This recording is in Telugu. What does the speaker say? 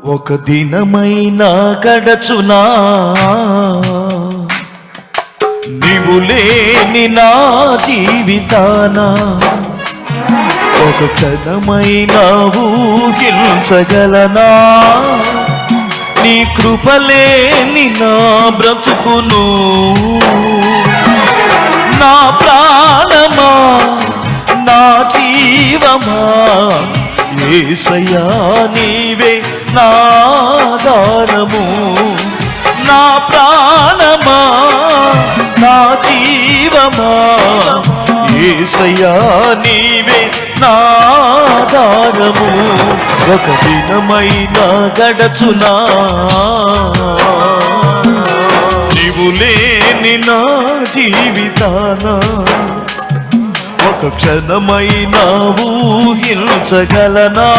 ఒక దినమైనా గడచునా నీవు లేని నా జీవితాన, ఒక క్షణమైనా ఊహించగలనా నీ కృపలేని నా బ్రతుకును. నా ప్రాణమా నా జీవమా యేసయ్యా నీవే నా ఆధారము. నా ప్రాణమా నా జీవమా యేసయ్యా నీవే నా ఆధారము. ఒక దినమైనా గడచునా నీవు లేని నా జీవితాన, ఒక క్షణమైనా ఊహించగలనా.